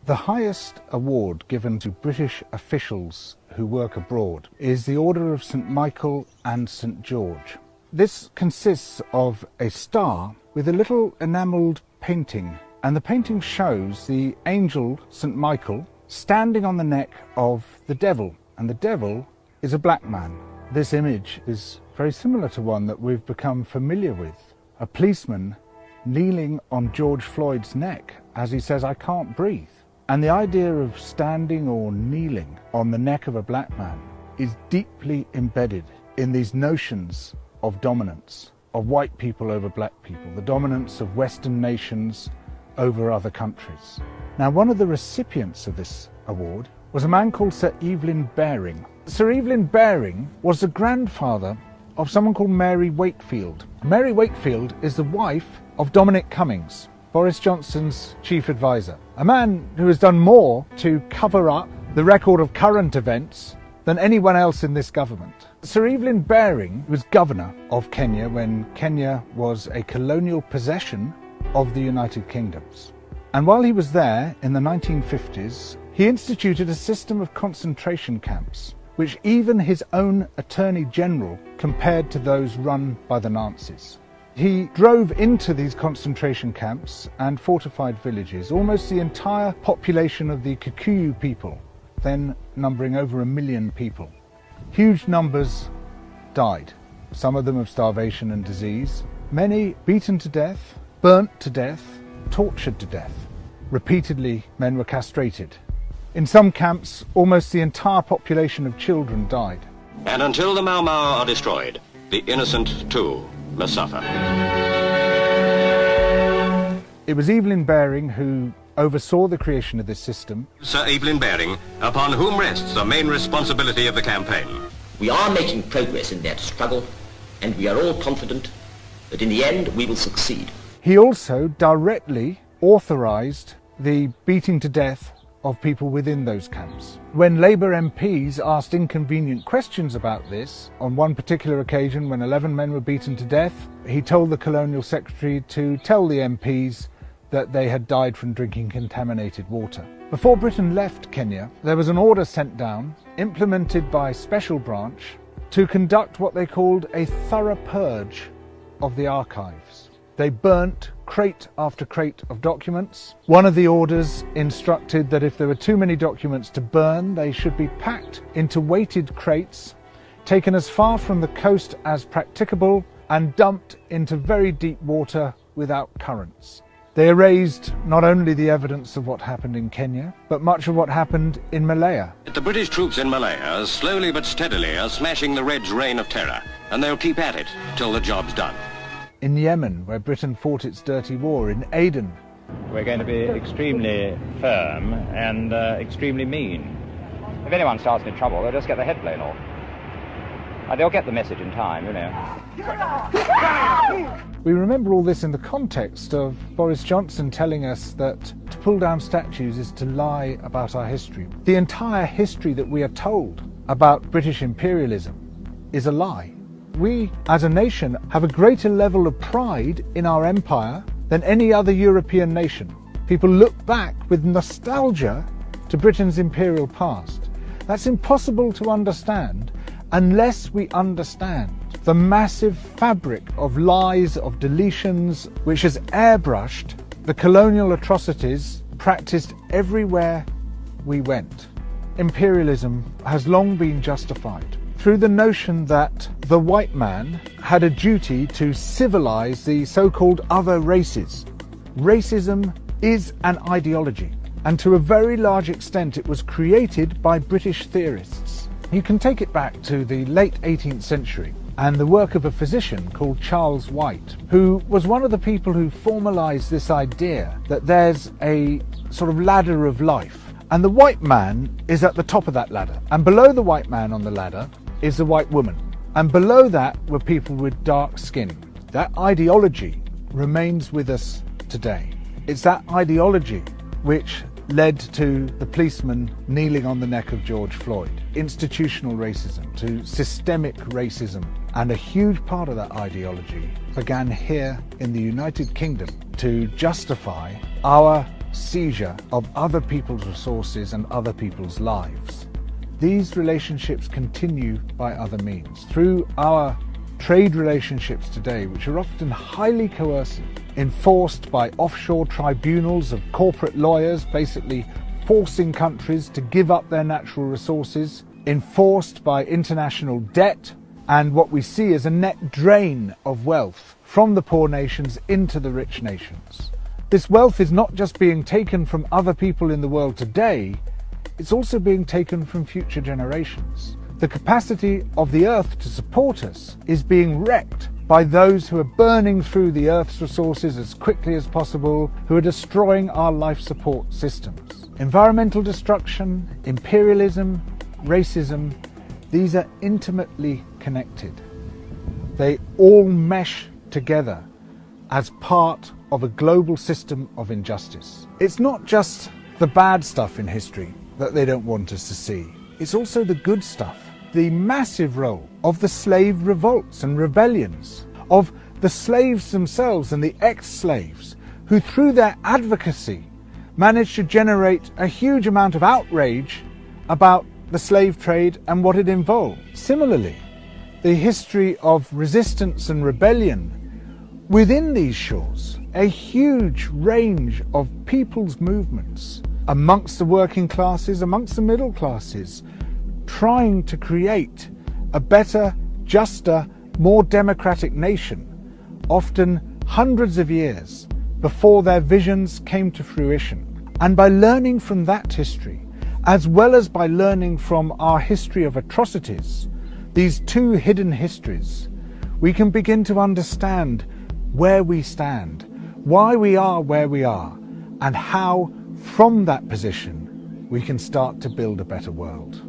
The highest award given to British officials who work abroad is the Order of St. Michael and St. George. This consists of a star with a little enamelled painting, and the painting shows the angel St. Michael standing on the neck of the devil, and the devil is a black man. This image is very similar to one that we've become familiar with. A policeman kneeling on George Floyd's neck as he says, "I can't breathe." And the idea of standing or kneeling on the neck of a black man is deeply embedded in these notions of dominance, of white people over black people, the dominance of Western nations over other countries. Now, one of the recipients of this award was a man called Sir Evelyn Baring. Sir Evelyn Baring was the grandfather of someone called Mary Wakefield. Mary Wakefield is the wife of Dominic Cummings, Boris Johnson's chief advisor, a man who has done more to cover up the record of current events than anyone else in this government. Sir Evelyn Baring was governor of Kenya when Kenya was a colonial possession of the United Kingdoms. And while he was there in the 1950s, he instituted a system of concentration camps, which even his own Attorney General compared to those run by the Nazis. He drove into these concentration camps and fortified villages. Almost the entire population of the Kikuyu people, then numbering over 1 million people. Huge numbers died, some of them of starvation and disease. Many beaten to death, burnt to death, tortured to death. Repeatedly, men were castrated. In some camps, almost the entire population of children died. And until the Mau Mau are destroyed, the innocent too must suffer. It was Evelyn Baring who oversaw the creation of this system. Sir Evelyn Baring, upon whom rests the main responsibility of the campaign. We are making progress in that struggle, and we are all confident that in the end we will succeed. He also directly authorised the beating to death of people within those camps. When Labour MPs asked inconvenient questions about this, on one particular occasion when 11 men were beaten to death, he told the Colonial Secretary to tell the MPs that they had died from drinking contaminated water. Before Britain left Kenya, there was an order sent down, implemented by Special Branch, to conduct what they called a thorough purge of the archives. They burnt crate after crate of documents. One of the orders instructed that if there were too many documents to burn, they should be packed into weighted crates, taken as far from the coast as practicable, and dumped into very deep water without currents. They erased not only the evidence of what happened in Kenya, but much of what happened in Malaya. The British troops in Malaya, slowly but steadily, are smashing the Reds' reign of terror, and they'll keep at it till the job's done. In Yemen, where Britain fought its dirty war, in Aden. We're going to be extremely firm and extremely mean. If anyone starts any trouble, they'll just get the head blown off. They'll get the message in time, you know. We remember all this in the context of Boris Johnson telling us that to pull down statues is to lie about our history. The entire history that we are told about British imperialism is a lie. We, as a nation, have a greater level of pride in our empire than any other European nation. People look back with nostalgia to Britain's imperial past. That's impossible to understand unless we understand the massive fabric of lies, of deletions, which has airbrushed the colonial atrocities practiced everywhere we went. Imperialism has long been justified through the notion that the white man had a duty to civilize the so-called other races. Racism is an ideology, and to a very large extent it was created by British theorists. You can take it back to the late 18th century and the work of a physician called Charles White, who was one of the people who formalized this idea that there's a sort of ladder of life, and the white man is at the top of that ladder, and below the white man on the ladder is the white woman, and below that were people with dark skin. That ideology remains with us today. It's that ideology which led to the policeman kneeling on the neck of George Floyd, institutional racism, to systemic racism, and a huge part of that ideology began here in the United Kingdom to justify our seizure of other people's resources and other people's lives. These relationships continue by other means, through our trade relationships today, which are often highly coercive, enforced by offshore tribunals of corporate lawyers, basically forcing countries to give up their natural resources, enforced by international debt, and what we see is a net drain of wealth from the poor nations into the rich nations. This wealth is not just being taken from other people in the world today, it's also being taken from future generations. The capacity of the earth to support us is being wrecked by those who are burning through the earth's resources as quickly as possible, who are destroying our life support systems. Environmental destruction, imperialism, racism, these are intimately connected. They all mesh together as part of a global system of injustice. It's not just the bad stuff in history that they don't want us to see. It's also the good stuff. The massive role of the slave revolts and rebellions, of the slaves themselves and the ex-slaves, who through their advocacy managed to generate a huge amount of outrage about the slave trade and what it involved. Similarly, the history of resistance and rebellion within these shores, a huge range of people's movements amongst the working classes, amongst the middle classes, trying to create a better, juster, more democratic nation, often hundreds of years before their visions came to fruition. And by learning from that history, as well as by learning from our history of atrocities, these two hidden histories, we can begin to understand where we stand, why we are where we are, and how, from that position, we can start to build a better world.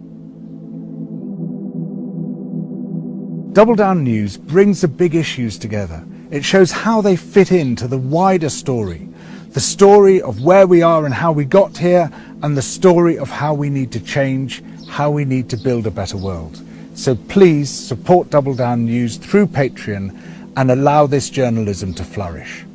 Double Down News brings the big issues together. It shows how they fit into the wider story, the story of where we are and how we got here, and the story of how we need to change, how we need to build a better world. So please support Double Down News through Patreon and allow this journalism to flourish.